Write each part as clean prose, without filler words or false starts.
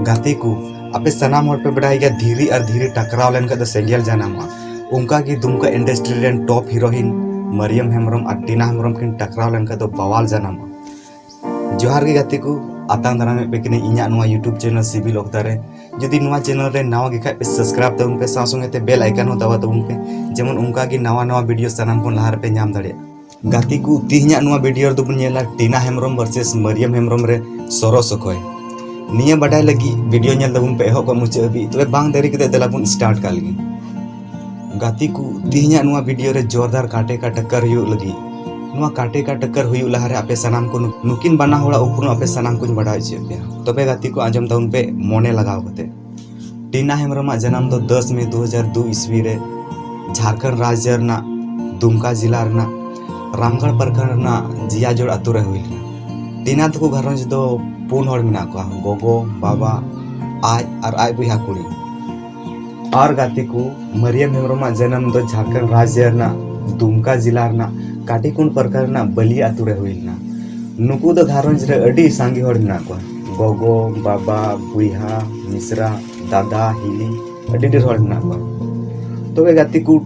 गाते को आपे सनाम होड़ पे बड़ाई गया धीरे और धीरे टकराव लेन का सेंगेल जानामा उनका की दुमका इंडस्ट्री रेन टॉप हीरोइन मरियम हेम्ब्रम और टीना हेम्ब्रम किन टकराव लेन का बवाल जानामा जोहार के गाते को आतांग दाना में पेकने इन्या नुआ यूट्यूब चैनल सिविल ओक्तारे जदि नुआ चैनल रे नावा गे पे सब्सक्राइब तबन पे सासुंगे ते बेल आइकन हो दबा तबन पे जेमन उनका की नवा वीडियो सनाम को लहार पे नाम दाड़े गाती को तिहिया नुआ वीडियो दो बुनियाला टीना हेम्ब्रम वर्सेस मरियम हेम्ब्रम रे सोरो सकोय निया बडाय लगी वीडियो नेल दबन पे हो को मुचे अभी तबे बांग देरी के देला बुन स्टार्ट का लगी गाती को तिहिया नुआ वीडियो रे जोरदार काटे का टक्कर हुई लगी नुआ काटे का टक्कर हुई लहारे आपे सनाम को नुकिन बना होड़ा उपनो आपे सनाम को बडाय चे पे तबे गाती को आजम तउन पे मोने लगाव कते टीना हेम्ब्रम जन्म दो 10 मई 2002 ईस्वी रे झारखंड राज्य ना दुमका जिला रे रामगढ़ प्रखंड ना जियाजोड़ आतु रे हुई टीना तको घरंज दो पुन हड़ मिना को गोगो बाबा आज और आय बुहा कुड़ी और गाती को मरियम हेम्ब्रम जन्म दो झारखंड राज्य ना दुमका जिला रे काटीकुंड प्रखंड ना बली आतु रे हुई नुकु दो घरंज रे अडी सांगी हड़ मिना को गोगो बाबा बुहा मिश्रा दादा हिली अडी ढेर हड़ मिना को तबे गाती को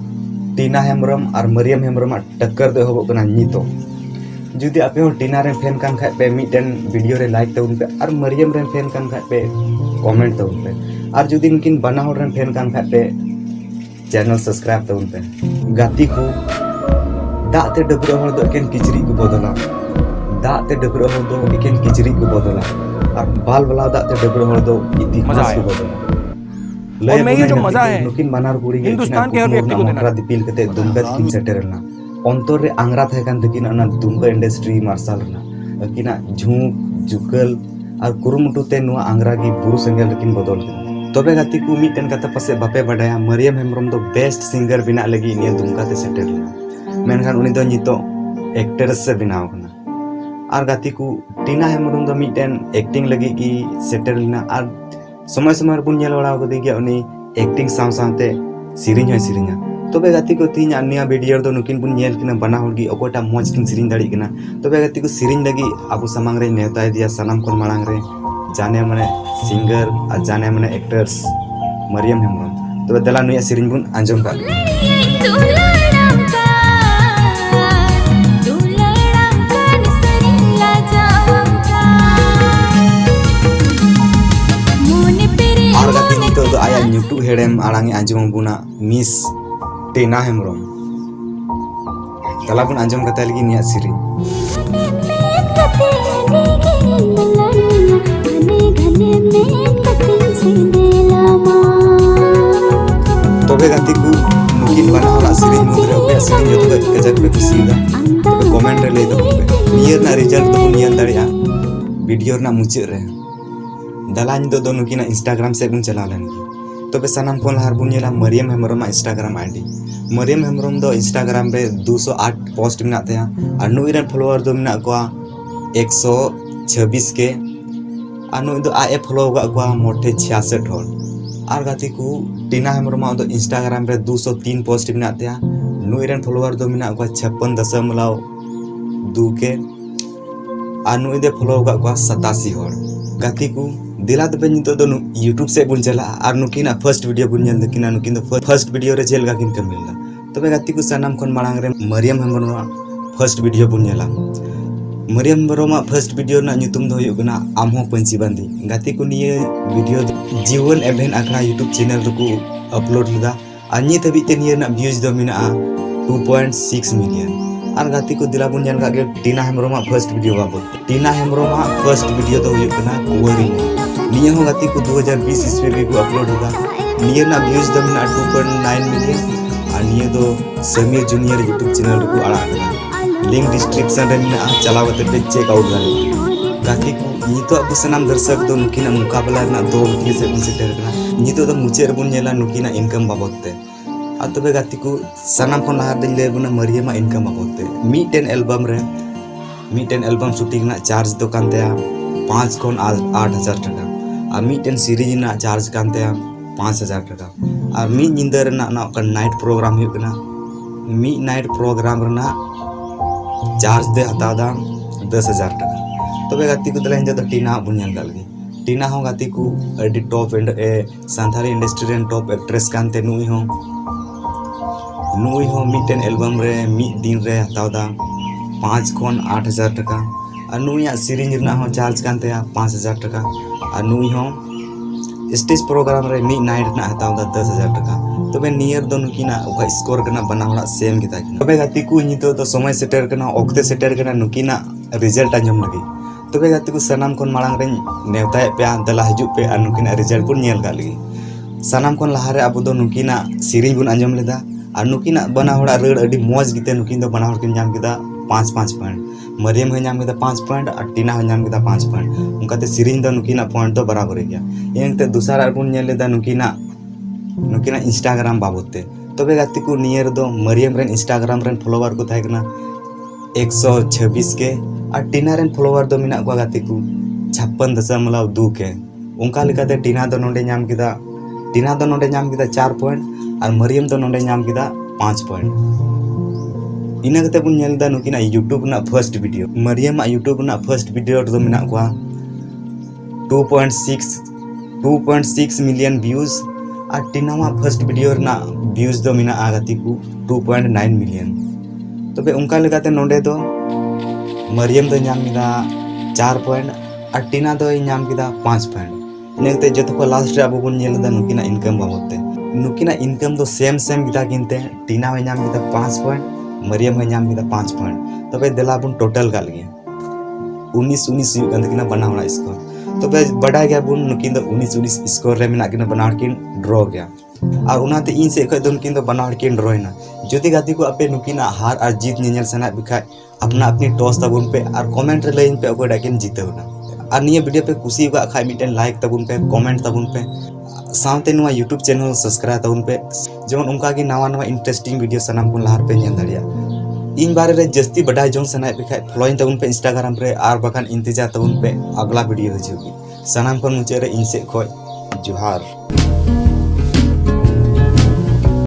टीना हेम्ब्रम और मरियम हेम्ब्रम टक्कर दो हो कना नितो जुदी आपे हो टीना रे फैन कान खाय पे मिटन वीडियो रे लाइक तउन पे और मरियम रे फैन कान खाय पे कमेंट तउन पे और जुदी उनकिन बना हो रे फैन कान खाय पे चैनल सब्सक्राइब तउन पे गाती को दाते डबरो हो दो एकेन किचरी को बदला दाते डबरो हो दो एकेन किचरी को बदला और बाल वाला दाते डबरो हो दो इतिहास को बदला और मैं ये जो मजा है नुकिन बनार गुड़ी हिंदुस्तान के हर व्यक्ति को देना दिपिल कते दुमका किन सेटरना अंतर रे आंगरा थे कान तकिन अना दुमका इंडस्ट्री मार्शल रना किना झूक जुकल और कुरुमुटु ते नुआ आंगरा की बुरु सेंगल लेकिन बदल तबे गाती को मिटन कथा पसे बापे बडाया मरियम हेम्ब्रम दो बेस्ट सिंगर बिना लगी निया दुमका ते सेटरना मेनखान उनी दो नितो एक्ट्रेस से बिनाव कना और गाती को टीना हेम्ब्रम दो मिटन एक्टिंग लगी की सेटरना और समय समय बुन नेल बड़ा को दिया उनी एक्टिंग साव सावते सिरिंज है सिरिंजा तबे गाती को तीन अन्य वीडियो दो नुकिन बुन नेल किना बना होगी ओकोटा मौज किन सिरिंज दाड़ी किना तबे गाती को सिरिंज लगी आबू समांग रे नेता दिया सनाम कोन मांग रे जाने माने सिंगर और जाने माने एक्टर्स मरियम हेम्ब्रम तबे दला नुया सिरिंज बुन आंजम का तो आया यूट्यूब हेडेम आड़ांगे आंजम बुना मिस टीना हेम्ब्रम तला बुन आंजम कता लगी निया सिरी तबे गाती को नुकिन बना वाला सिरी मुद्रे ओके सिरी जो तो गजक पे कुसीदा तबे कमेंट रे ले दो पे नियर ना रिजल्ट तो नियर दाड़िया वीडियो ना मुचे रे दलान दो नुकिना इंस्टाग्राम से बुन चला लेन तबे सनाम कोन हार बुन येला मरियम हेम्ब्रम इंस्टाग्राम आईडी मरियम हेम्ब्रम दो इंस्टाग्राम रे 208 पोस्ट मिना तया और नुई रे फॉलोअर दो मिना को 126 के और नुई दो आए फॉलो गा को मोटे 66 होर और गाती को टीना हेम्ब्रम दो इंस्टाग्राम रे 203 पोस्ट मिना तया नुई रे फॉलोअर दो मिना को 56.2 के और नुई दे फॉलो गा को 87 होर गाती को दिला तबे नितो दो यूट्यूब से बुन चला और नुकिना फर्स्ट वीडियो बुन जन दकिना नुकिन दो फर्स्ट वीडियो रे जेल गाकिन कमिला तबे गाती को सनाम कोन मांग रे मरियम हेम्ब्रम फर्स्ट वीडियो बुन नेला मरियम हेम्ब्रम फर्स्ट वीडियो ना नितुम दो हुयो कना आमहो पंची बांदी गाती को निये वीडियो जीवन एवेन आखरा यूट्यूब चैनल रे को अपलोड लेदा और नि तबी ते निये ना व्यूज दो मिना 2.6 मिलियन और गाती को दिला बुन जन गागे टीना हेम्ब्रम फर्स्ट वीडियो बाबत टीना हेम्ब्रम फर्स्ट वीडियो दो हुयो कना कुवरी निया हो गाती को 2020 ईस्वी रे को अपलोड होगा निया ना व्यूज दम ना 2.9 मिलियन और निया दो समीर जूनियर यूट्यूब चैनल को आड़ा कना लिंक डिस्क्रिप्शन रे ना चलाव कते पे चेक आउट गाले गाती को नितो अब सनाम दर्शक दो नुकिना मुकाबला ना दो के से कंसीडर कना नितो दो मुचे रे बुन नेला नुकिना इनकम बाबत ते आ तबे गाती को सनाम को नहार दिन ले बुना मरियम इनकम बाबत ते मिटेन एल्बम शूटिंग ना चार्ज दो कान ते 5 कोन 8000 टाका और मिटेन सीरीज ना चार्ज कानते 5000 टाका और मी निंदर ना नाइट प्रोग्राम हुई कना मी नाइट प्रोग्राम रना चार्ज दे हता 10,000 टाका तबे गाती को दला हिंजा तो टीना बुन जन लगी टीना हो गाती को अडी टॉप सांथाली इंडस्ट्री रेन टॉप एक्ट्रेस कानते नुई हो मिटन एल्बम रे मिट दिन रे हतावदा 5 खन 8,000 टका और नुइया सीरीज रना हो चार्ज कानते 5,000 टका और नुई हो स्टेज प्रोग्राम रे मिट नाइट रना हतावदा 10,000 टका तबे नियर दो नुकिना ओका स्कोर कना बना होला सेम गिता तबे गाती को नितो तो समय सेटर कना ओक्ते सेटर कना नुकिना रिजल्ट अंजम लगी तबे गाती को सनाम कोन मांग रे नेवताय पे दला हजू पे और नुकिना रिजल्ट पुन नेल गाली सनाम कोन लहारे अब दो नुकिना सीरीज बुन अंजम लेदा और नुकिना बना होला रड़ अडी मौज गिते नुकिन दो बना किन जाम किदा 5-5 पॉइंट मरियम हो जाम किदा 5 पॉइंट और टीना हो जाम किदा 5 पॉइंट उनकाते सीरीज दो नुकिना पॉइंट तो बराबर गया इनते दूसरा बुन नेल लेदा नुकिना इंस्टाग्राम बाबते तबे गाती को नियर दो मरियम रेन इंस्टाग्राम रेन फॉलोवर को थायकना 126 के और टीना रेन फॉलोवर दो मिना को गाती को 56.2 के उनका लेकाते टीना दो नोंडे नाम किदा 4 पॉइंट और मरियम दो नोंडे नाम किदा 5 पॉइंट इना कते बुन नेलदा नुकिना यूट्यूब ना फर्स्ट वीडियो मरियम यूट्यूब ना फर्स्ट वीडियो दो मिना को 2.6 मिलियन व्यूज और टीना फर्स्ट वीडियो ना व्यूज दो मिना आगती को 2.9 मिलियन तबे उनका लेकाते नोंडे दो मरियम दो नाम किदा 4 पॉइंट और टीना दो नाम किदा 5 पॉइंट इनते जतो को लास्ट रे अब बुन नेलदा नुकिना इनकम बाबते नुकिना इनकम दो सेम गिता किनते टीना हो नाम किदा 5 पॉइंट मरियम हो नाम किदा 5 पॉइंट तबे देला बुन टोटल गाल गया 19 हुई किना बना होला स्कोर तबे बड़ा गया बुन नुकिन दो 19 स्कोर रे मिना किना बना किन ड्रॉ गया और उनाते इन से खय दो नुकिन दो बना किन ड्रॉइना जदि गाती को अपे नुकिना हार और जीत नेल सना बिखाय अपना अपनी टॉस तबुन पे और कमेंट रे लाइन पे अको डाकिन जीतेवना और निये वीडियो पे खुशी हुआ खाय मिटन लाइक तबुन पे कमेंट तबुन पे साथे नुआ यूट्यूब चैनल सब्सक्राइब तबुन पे जेमन उनका की नवा इंटरेस्टिंग वीडियो सनाम को लहार पे नेल दाड़िया इन बारे रे जस्ती बडाय जों सनाय पे खाय फॉलोइंग तबुन पे इंस्टाग्राम रे और बखान इंतजार तबुन पे अगला वीडियो हजुगी सनाम को मुचे रे इनसे खोय जोहार।